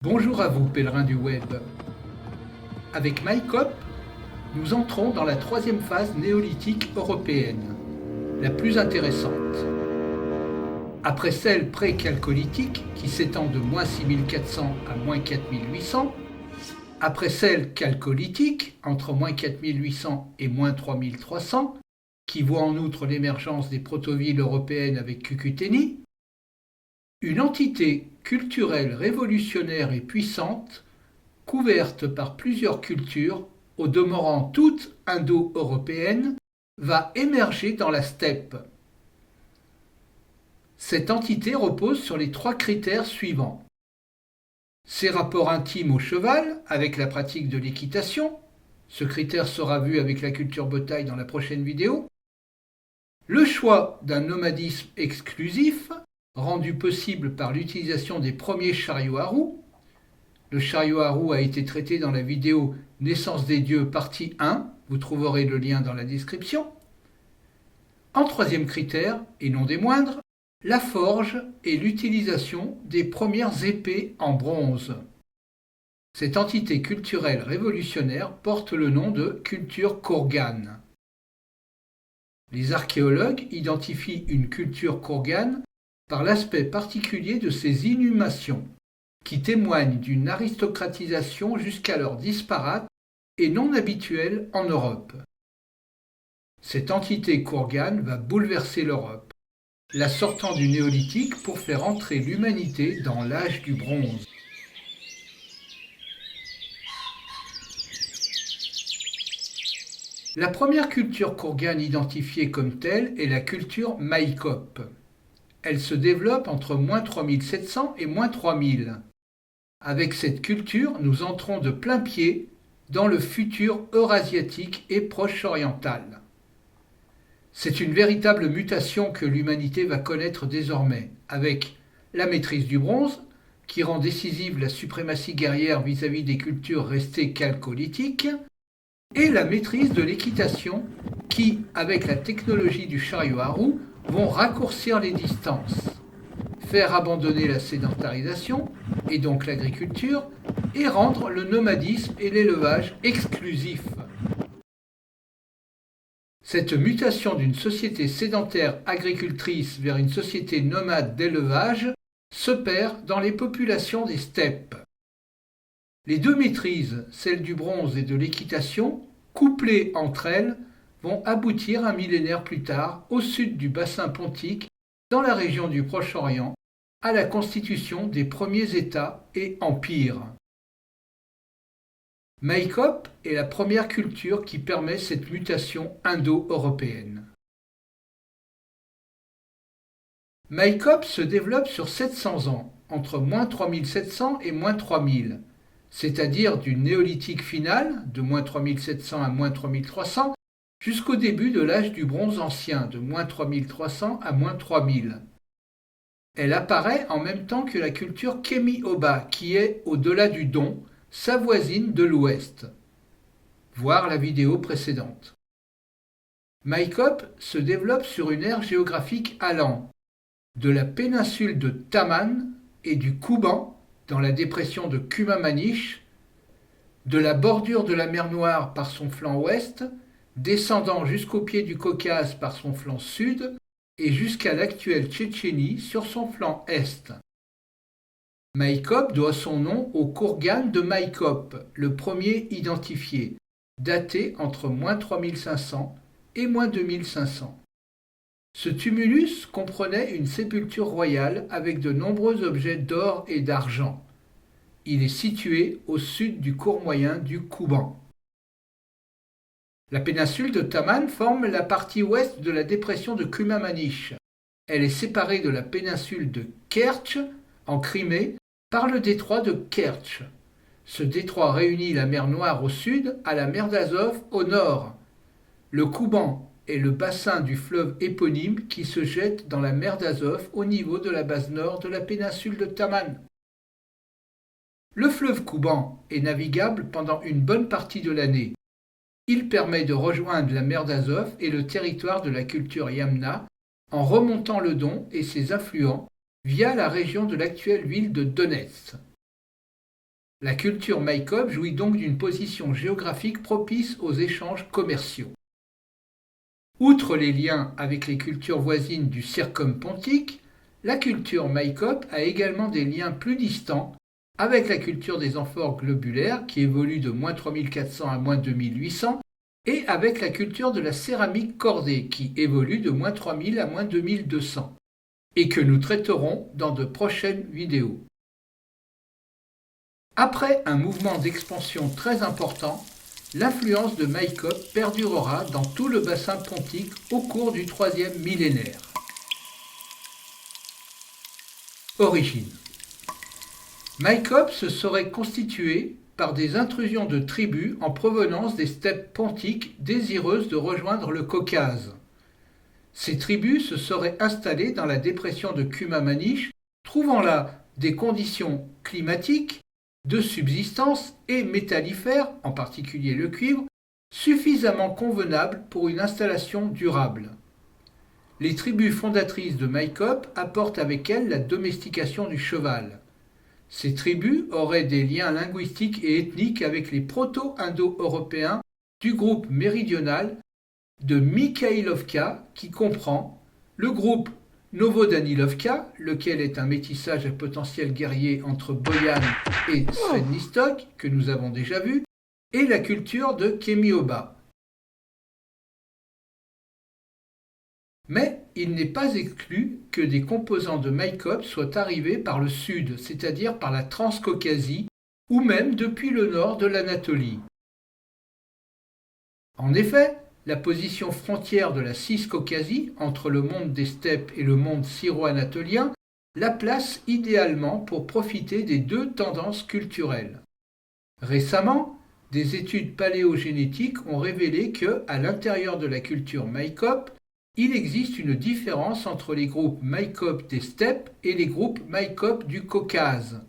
Bonjour à vous, pèlerins du web. Avec MyCop, nous entrons dans la troisième phase néolithique européenne, la plus intéressante. Après celle pré-chalcolithique, qui s'étend de moins 6400 à moins 4800, après celle chalcolithique, entre moins 4800 et moins 3300, qui voit en outre l'émergence des protovilles européennes avec Cucuteni, une entité culturelle révolutionnaire et puissante, couverte par plusieurs cultures, au demeurant toutes indo-européennes, va émerger dans la steppe. Cette entité repose sur les trois critères suivants. Ses rapports intimes au cheval, avec la pratique de l'équitation, ce critère sera vu avec la culture bataille dans la prochaine vidéo. Le choix d'un nomadisme exclusif, rendu possible par l'utilisation des premiers chariots à roues. Le chariot à roues a été traité dans la vidéo Naissance des dieux partie 1, vous trouverez le lien dans la description. En troisième critère, et non des moindres, la forge et l'utilisation des premières épées en bronze. Cette entité culturelle révolutionnaire porte le nom de culture Kourgane. Les archéologues identifient une culture Kourgane par l'aspect particulier de ses inhumations, qui témoignent d'une aristocratisation jusqu'alors disparate et non habituelle en Europe. Cette entité Kourgane va bouleverser l'Europe, la sortant du néolithique pour faire entrer l'humanité dans l'âge du bronze. La première culture Kourgane identifiée comme telle est la culture MyCop. Elle se développe entre moins 3700 et moins 3000. Avec cette culture, nous entrons de plain-pied dans le futur eurasiatique et proche-oriental. C'est une véritable mutation que l'humanité va connaître désormais, avec la maîtrise du bronze, qui rend décisive la suprématie guerrière vis-à-vis des cultures restées chalcolithiques, et la maîtrise de l'équitation, qui, avec la technologie du chariot à roues, vont raccourcir les distances, faire abandonner la sédentarisation, et donc l'agriculture, et rendre le nomadisme et l'élevage exclusifs. Cette mutation d'une société sédentaire agricultrice vers une société nomade d'élevage s'opère dans les populations des steppes. Les deux maîtrises, celle du bronze et de l'équitation, couplées entre elles, vont aboutir un millénaire plus tard, au sud du bassin pontique, dans la région du Proche-Orient, à la constitution des premiers États et empires. MyCop est la première culture qui permet cette mutation indo-européenne. MyCop se développe sur 700 ans, entre moins 3700 et moins 3000, c'est-à-dire du néolithique final, de moins 3700 à moins 3300, jusqu'au début de l'âge du bronze ancien, de moins 3300 à moins 3000. Elle apparaît en même temps que la culture Kemi-Oba, qui est, au-delà du Don, sa voisine de l'ouest. Voir la vidéo précédente. MyCop se développe sur une aire géographique allant de la péninsule de Taman et du Kouban, dans la dépression de Kumamanish, de la bordure de la mer Noire par son flanc ouest, descendant jusqu'au pied du Caucase par son flanc sud, et jusqu'à l'actuelle Tchétchénie sur son flanc est. MyCop doit son nom au Kourgane de MyCop, le premier identifié, daté entre moins 3500 et moins 2500. Ce tumulus comprenait une sépulture royale avec de nombreux objets d'or et d'argent. Il est situé au sud du cours moyen du Kouban. La péninsule de Taman forme la partie ouest de la dépression de Kumamanish. Elle est séparée de la péninsule de Kertch, en Crimée, par le détroit de Kertch. Ce détroit réunit la mer Noire au sud à la mer d'Azov au nord. Le Kouban est le bassin du fleuve éponyme qui se jette dans la mer d'Azov au niveau de la base nord de la péninsule de Taman. Le fleuve Kouban est navigable pendant une bonne partie de l'année. Il permet de rejoindre la mer d'Azov et le territoire de la culture Yamna en remontant le Don et ses affluents via la région de l'actuelle ville de Donetsk. La culture Maïkop jouit donc d'une position géographique propice aux échanges commerciaux. Outre les liens avec les cultures voisines du Circumpontique, la culture Maïkop a également des liens plus distants avec la culture des amphores globulaires qui évolue de -3400 à -2800 et avec la culture de la céramique cordée qui évolue de -3000 à -2200 et que nous traiterons dans de prochaines vidéos. Après un mouvement d'expansion très important, l'influence de Maïkop perdurera dans tout le bassin pontique au cours du troisième millénaire. Origine. Maïkop se serait constitué par des intrusions de tribus en provenance des steppes pontiques désireuses de rejoindre le Caucase. Ces tribus se seraient installées dans la dépression de Kumamanish, trouvant là des conditions climatiques, de subsistance et métallifères, en particulier le cuivre, suffisamment convenables pour une installation durable. Les tribus fondatrices de Maïkop apportent avec elles la domestication du cheval. Ces tribus auraient des liens linguistiques et ethniques avec les proto-indo-européens du groupe méridional de Mikhailovka qui comprend le groupe Novodanilovka, lequel est un métissage à potentiel guerrier entre Boyan et Srednistok, que nous avons déjà vu, et la culture de Kemioba. Mais il n'est pas exclu que des composants de Maïkop soient arrivés par le sud, c'est-à-dire par la Transcaucasie, ou même depuis le nord de l'Anatolie. En effet, la position frontière de la Ciscaucasie, entre le monde des steppes et le monde syro-anatolien, la place idéalement pour profiter des deux tendances culturelles. Récemment, des études paléogénétiques ont révélé que, à l'intérieur de la culture Maïkop, il existe une différence entre les groupes Maïkop des steppes et les groupes Maïkop du Caucase.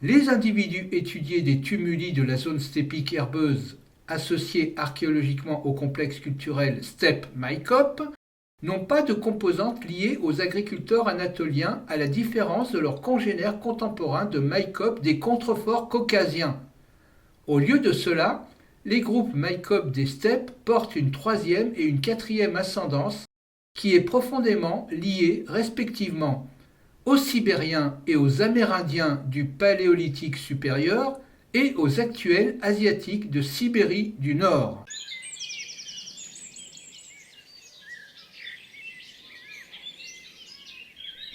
Les individus étudiés des tumuli de la zone steppique herbeuse associés archéologiquement au complexe culturel steppe Maïkop n'ont pas de composantes liées aux agriculteurs anatoliens à la différence de leurs congénères contemporains de Maïkop des contreforts caucasiens. Au lieu de cela, les groupes Maïkop des steppes portent une troisième et une quatrième ascendance qui est profondément liée respectivement aux Sibériens et aux Amérindiens du Paléolithique supérieur et aux actuels Asiatiques de Sibérie du Nord.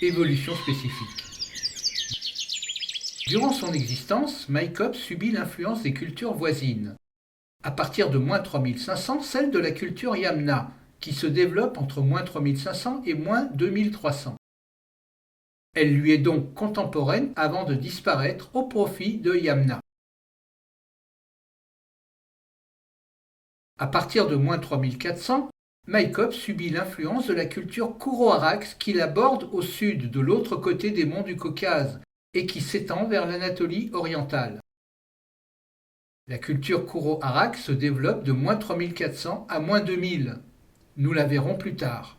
Évolution spécifique. Durant son existence, Maïkop subit l'influence des cultures voisines. À partir de -3500, celle de la culture Yamna, qui se développe entre -3500 et -2300. Elle lui est donc contemporaine avant de disparaître au profit de Yamna. À partir de -3400, Maïkop subit l'influence de la culture Kuro-Arax qui l'aborde au sud de l'autre côté des monts du Caucase et qui s'étend vers l'Anatolie orientale. La culture Kuro-Arax se développe de -3400 à -2000. Nous la verrons plus tard.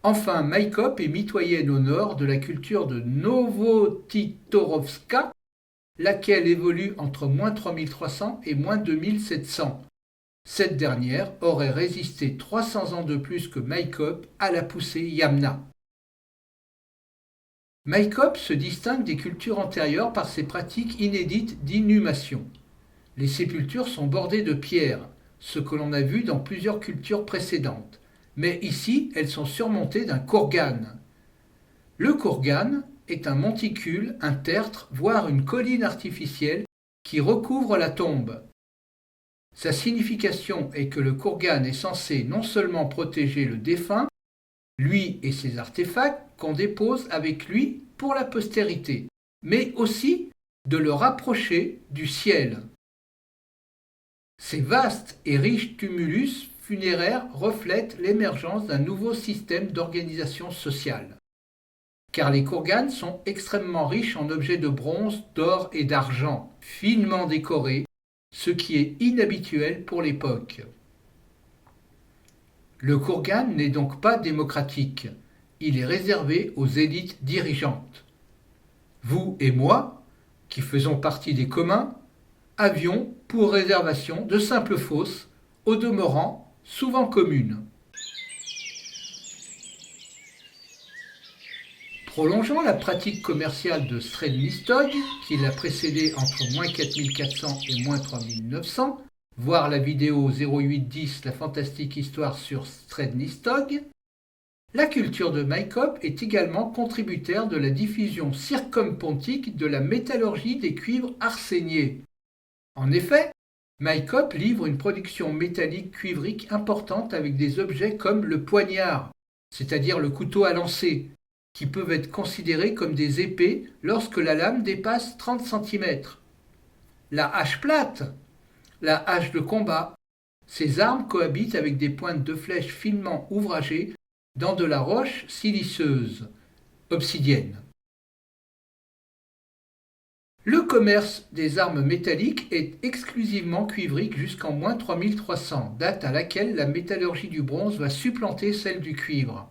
Enfin, Maïkop est mitoyenne au nord de la culture de Novotitorovska, laquelle évolue entre -3300 et -2700. Cette dernière aurait résisté 300 ans de plus que Maïkop à la poussée Yamna. Maïkop se distingue des cultures antérieures par ses pratiques inédites d'inhumation. Les sépultures sont bordées de pierres, ce que l'on a vu dans plusieurs cultures précédentes, mais ici elles sont surmontées d'un kurgan. Le kurgan est un monticule, un tertre, voire une colline artificielle qui recouvre la tombe. Sa signification est que le kurgan est censé non seulement protéger le défunt, lui et ses artefacts qu'on dépose avec lui pour la postérité, mais aussi de le rapprocher du ciel. Ces vastes et riches tumulus funéraires reflètent l'émergence d'un nouveau système d'organisation sociale. Car les kurgans sont extrêmement riches en objets de bronze, d'or et d'argent, finement décorés, ce qui est inhabituel pour l'époque. Le kurgan n'est donc pas démocratique, il est réservé aux élites dirigeantes. Vous et moi, qui faisons partie des communs, avions pour réservation de simples fosses, au demeurant souvent communes. Prolongeant la pratique commerciale de Srednistog, qui l'a précédé entre -4400 et -3900, voir la vidéo 0810 La fantastique histoire sur Srednistog, la culture de Maïkop est également contributaire de la diffusion circumpontique de la métallurgie des cuivres arséniés. En effet, Maïkop livre une production métallique cuivrique importante avec des objets comme le poignard, c'est-à-dire le couteau à lancer, qui peuvent être considérés comme des épées lorsque la lame dépasse 30 cm. La hache plate, la hache de combat, ces armes cohabitent avec des pointes de flèches finement ouvragées dans de la roche siliceuse, obsidienne. Le commerce des armes métalliques est exclusivement cuivrique jusqu'en -3300, date à laquelle la métallurgie du bronze va supplanter celle du cuivre.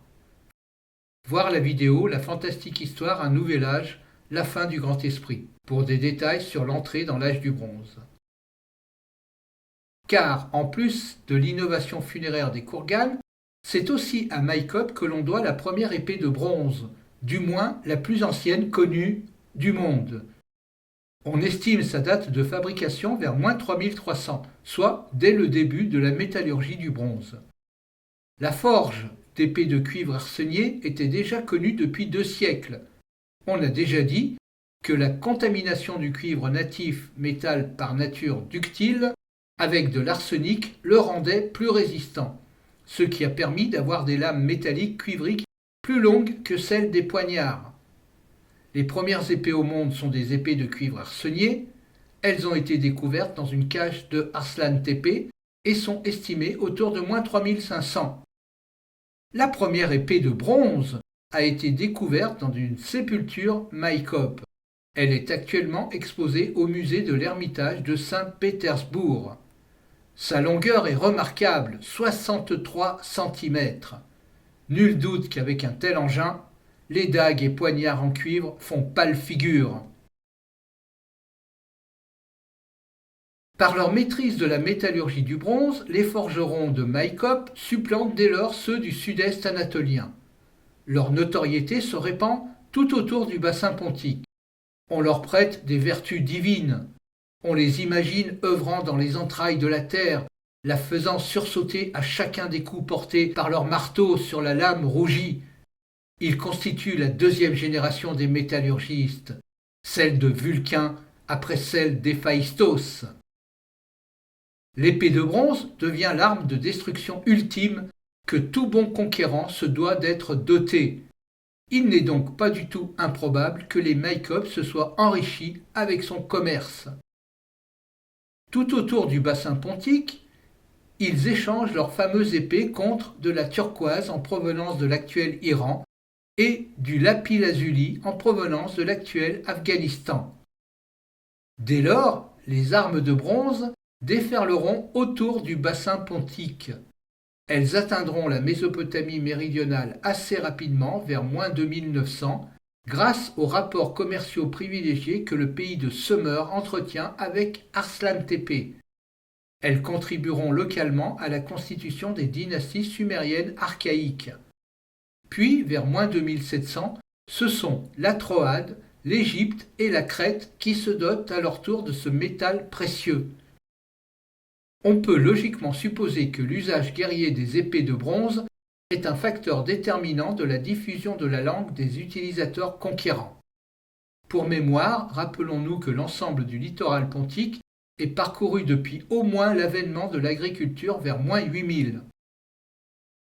Voir la vidéo La fantastique histoire Un nouvel âge, la fin du grand esprit, pour des détails sur l'entrée dans l'âge du bronze. Car, en plus de l'innovation funéraire des Kourganes, c'est aussi à Maïkop que l'on doit la première épée de bronze, du moins la plus ancienne connue du monde. On estime sa date de fabrication vers -3300, soit dès le début de la métallurgie du bronze. La forge d'épées de cuivre arsénié était déjà connue depuis 2 siècles. On a déjà dit que la contamination du cuivre natif, métal par nature ductile, avec de l'arsenic le rendait plus résistant, ce qui a permis d'avoir des lames métalliques cuivriques plus longues que celles des poignards. Les premières épées au monde sont des épées de cuivre arsénié. Elles ont été découvertes dans une cache de Arslan Tepe et sont estimées autour de -3500. La première épée de bronze a été découverte dans une sépulture Maïkop. Elle est actuellement exposée au musée de l'Ermitage de Saint-Pétersbourg. Sa longueur est remarquable, 63 cm. Nul doute qu'avec un tel engin, les dagues et poignards en cuivre font pâle figure. Par leur maîtrise de la métallurgie du bronze, les forgerons de Maïkop supplantent dès lors ceux du sud-est anatolien. Leur notoriété se répand tout autour du bassin pontique. On leur prête des vertus divines. On les imagine œuvrant dans les entrailles de la terre, la faisant sursauter à chacun des coups portés par leur marteau sur la lame rougie. Ils constituent la 2e génération des métallurgistes, celle de Vulcain après celle d'Héphaïstos. L'épée de bronze devient l'arme de destruction ultime que tout bon conquérant se doit d'être doté. Il n'est donc pas du tout improbable que les Maïkop se soient enrichis avec son commerce. Tout autour du bassin pontique, ils échangent leurs fameuses épées contre de la turquoise en provenance de l'actuel Iran et du lapis-lazuli en provenance de l'actuel Afghanistan. Dès lors, les armes de bronze déferleront autour du bassin pontique. Elles atteindront la Mésopotamie méridionale assez rapidement, vers -2900, grâce aux rapports commerciaux privilégiés que le pays de Sumer entretient avec Arslan Tepe. Elles contribueront localement à la constitution des dynasties sumériennes archaïques. Puis, vers -2700, ce sont la Troade, l'Égypte et la Crète qui se dotent à leur tour de ce métal précieux. On peut logiquement supposer que l'usage guerrier des épées de bronze est un facteur déterminant de la diffusion de la langue des utilisateurs conquérants. Pour mémoire, rappelons-nous que l'ensemble du littoral pontique est parcouru depuis au moins l'avènement de l'agriculture vers -8000.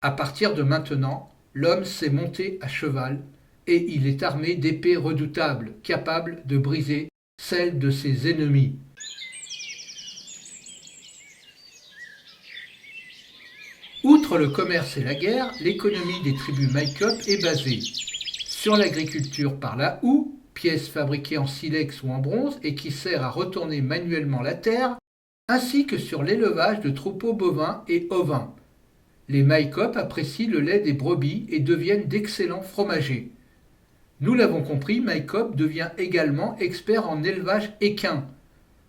À partir de maintenant, l'homme sait monter à cheval et il est armé d'épées redoutables, capables de briser celles de ses ennemis. Outre le commerce et la guerre, l'économie des tribus Maïkop est basée sur l'agriculture par la houe, pièce fabriquée en silex ou en bronze et qui sert à retourner manuellement la terre, ainsi que sur l'élevage de troupeaux bovins et ovins. Les Maïkop apprécient le lait des brebis et deviennent d'excellents fromagers. Nous l'avons compris, Maïkop devient également expert en élevage équin.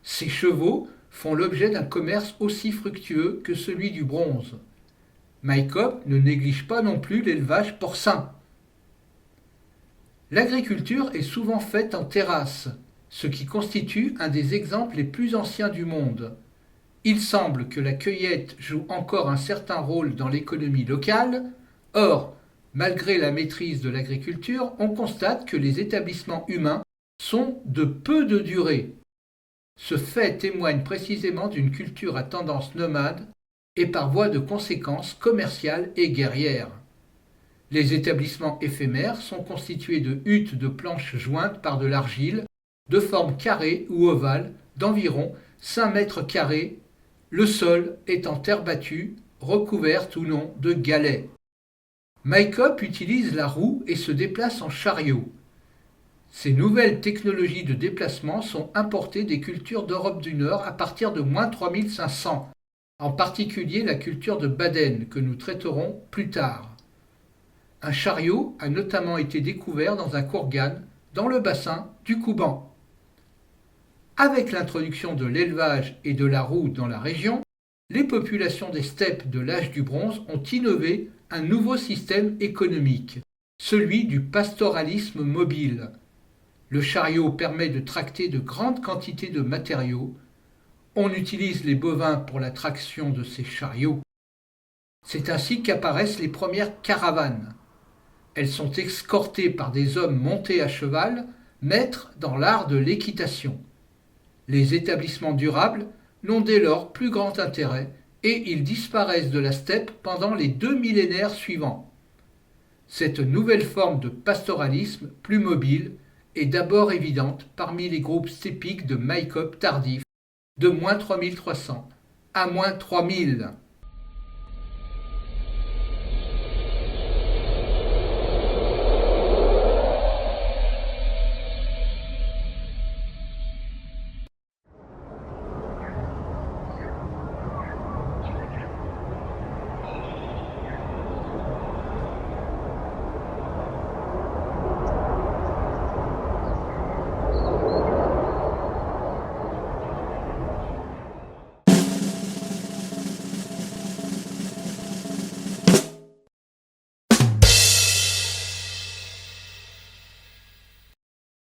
Ses chevaux font l'objet d'un commerce aussi fructueux que celui du bronze. Maïkop ne néglige pas non plus l'élevage porcin. L'agriculture est souvent faite en terrasse, ce qui constitue un des exemples les plus anciens du monde. Il semble que la cueillette joue encore un certain rôle dans l'économie locale. Or, malgré la maîtrise de l'agriculture, on constate que les établissements humains sont de peu de durée. Ce fait témoigne précisément d'une culture à tendance nomade et par voie de conséquence commerciale et guerrière. Les établissements éphémères sont constitués de huttes de planches jointes par de l'argile, de forme carrée ou ovale, d'environ 5 mètres carrés, le sol est en terre battue, recouverte ou non de galets. Maïkop utilise la roue et se déplace en chariot. Ces nouvelles technologies de déplacement sont importées des cultures d'Europe du Nord à partir de -3500, en particulier la culture de Baden que nous traiterons plus tard. Un chariot a notamment été découvert dans un kourgan dans le bassin du Kouban. Avec l'introduction de l'élevage et de la roue dans la région, les populations des steppes de l'âge du bronze ont innové un nouveau système économique, celui du pastoralisme mobile. Le chariot permet de tracter de grandes quantités de matériaux. On utilise les bovins pour la traction de ces chariots. C'est ainsi qu'apparaissent les premières caravanes. Elles sont escortées par des hommes montés à cheval, maîtres dans l'art de l'équitation. Les établissements durables n'ont dès lors plus grand intérêt et ils disparaissent de la steppe pendant les 2 millénaires suivants. Cette nouvelle forme de pastoralisme plus mobile est d'abord évidente parmi les groupes steppiques de Maïkop tardif de -3300 à -3000.